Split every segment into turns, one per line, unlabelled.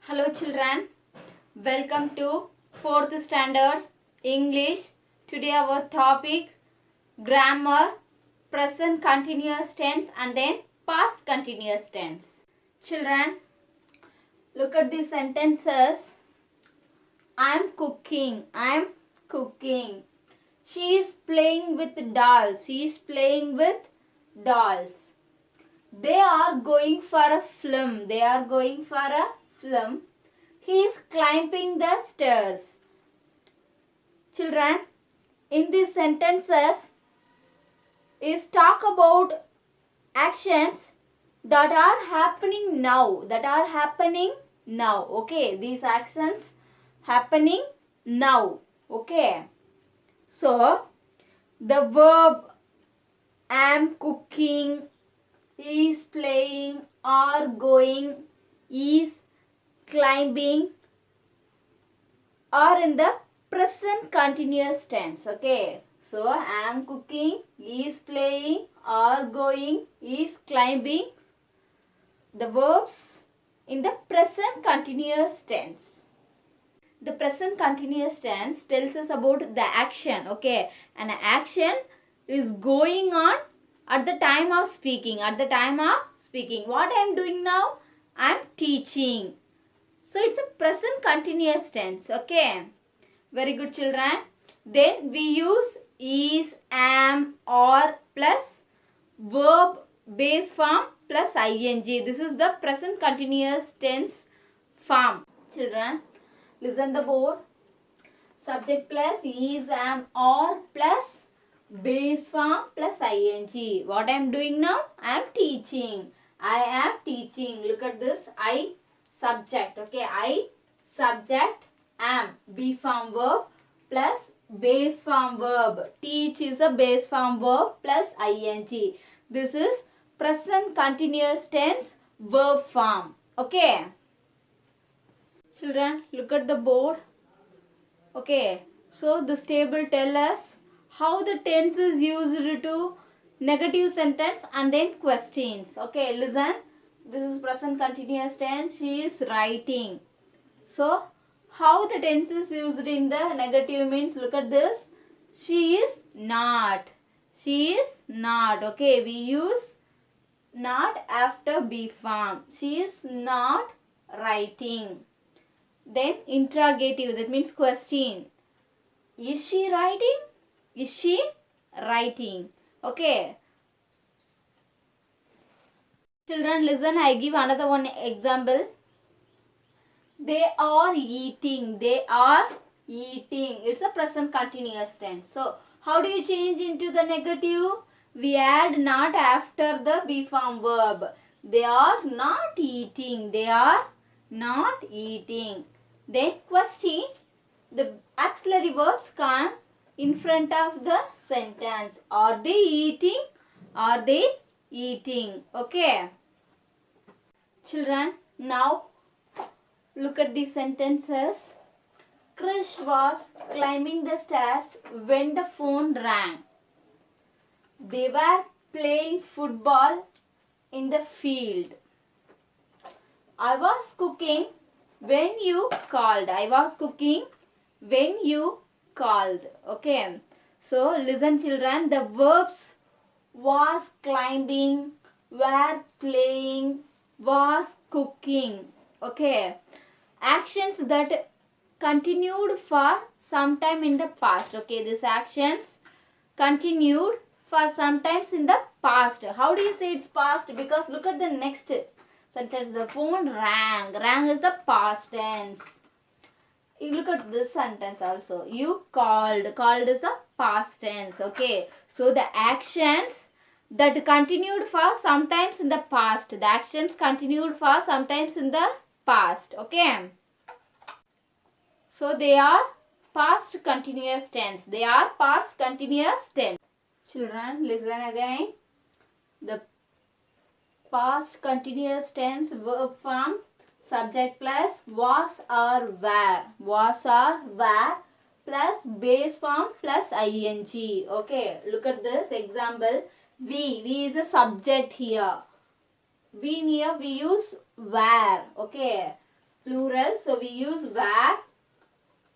Hello children, welcome to 4th standard English. Today our topic grammar, present continuous tense and then past continuous tense. Children, look at the sentences. I am cooking. She is playing with dolls. They are going for a film. He is climbing the stairs. Children, in these sentences is talk about actions that are happening now. Okay, these actions happening now. Okay. So, the verb am cooking, is playing, are going, is climbing are in the present continuous tense. Okay. So, am cooking, is playing, are going, is climbing. The verbs in the present continuous tense. The present continuous tense tells us about the action. Okay. An action is going on at the time of speaking. What I am doing now? I am teaching. So, it's a present continuous tense. Okay. Very good children. Then we use is, am, or plus verb base form plus ing. This is the present continuous tense form. Children, listen the board. Subject plus is, am, or plus base form plus ing. What I am doing now? I am teaching. Look at this. I subject. Okay. I subject am be form verb plus base form verb. Teach is a base form verb plus ing. This is present continuous tense verb form. Okay. Children, look at the board. Okay. So this table tells us how the tense is used to negative sentence and then questions. Okay, listen. This is present continuous tense. She is writing. So, how the tense is used in the negative means, look at this. She is not. Okay, we use not after be form. She is not writing. Then interrogative, that means question. Is she writing? Okay. Children, listen, I give another one example. They are eating. It's a present continuous tense. So, how do you change into the negative? We add not after the be form verb. They are not eating. Then question. The auxiliary verbs come in front of the sentence. Are they eating? Okay. Children, now look at the sentences. Krish was climbing the stairs when the phone rang. They were playing football in the field. I was cooking when you called. Okay. So, listen children. The verbs was climbing, were playing, was cooking. Okay. Actions that continued for some time in the past. Okay. These actions continued for sometimes in the past. How do you say it's past? Because look at the next sentence. The phone rang. Rang is the past tense. You look at this sentence also. You called. Called is the past tense. Okay. So the actions that continued for sometimes in the past. The actions continued for sometimes in the past. Okay. So they are past continuous tense. Children, listen again. The past continuous tense verb form, subject plus was or were plus base form plus ing. Okay, look at this example. We is a subject here. We use were. Okay, plural, so we use were.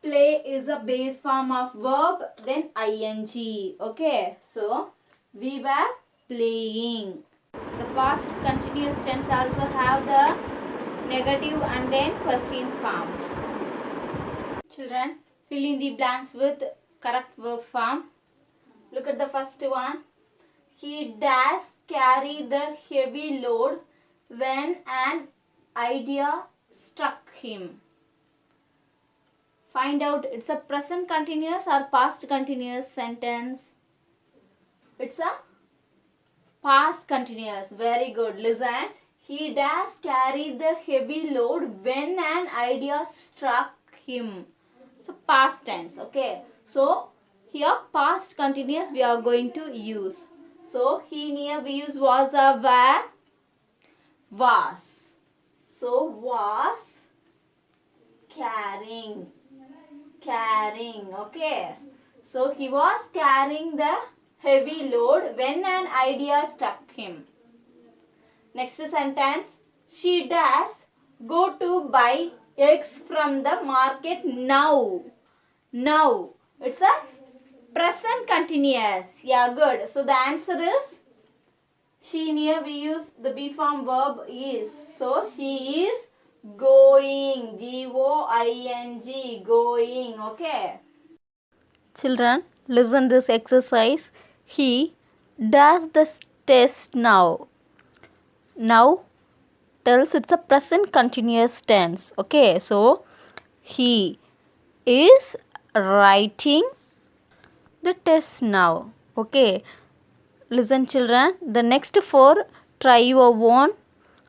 Play is a base form of verb, then ing. Okay, so we were playing. The past continuous tense also have the negative and then question forms. Children, fill in the blanks with correct verb form. Look at the first one. He does carry the heavy load when an idea struck him. Find out it's a present continuous or past continuous sentence. It's a past continuous. Very good. Listen. He does carry the heavy load when an idea struck him. So past tense. Okay. So here past continuous we are going to use. So here we use was or were. Was. So was carrying. Okay. So he was carrying the heavy load when an idea struck him. Next sentence. She does go to buy eggs from the market now. Now. It's a present continuous. Yeah, good. So the answer is she. Here we use the be form verb is. So she is going. G-O-I-N-G. Going. Okay.
Children, listen this exercise. He does the test now. Now tells it's a present continuous tense. Okay, so he is writing the test now. Okay, listen children, the next four try your own.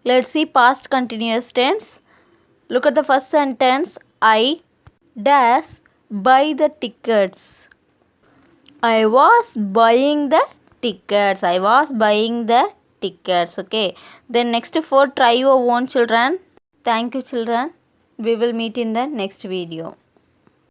Let's see past continuous tense. Look at the first sentence. I dash buy the tickets. I was buying the tickets. I was buying the tickets. Okay, then next four try your own children. Thank you children. We will meet in the next video.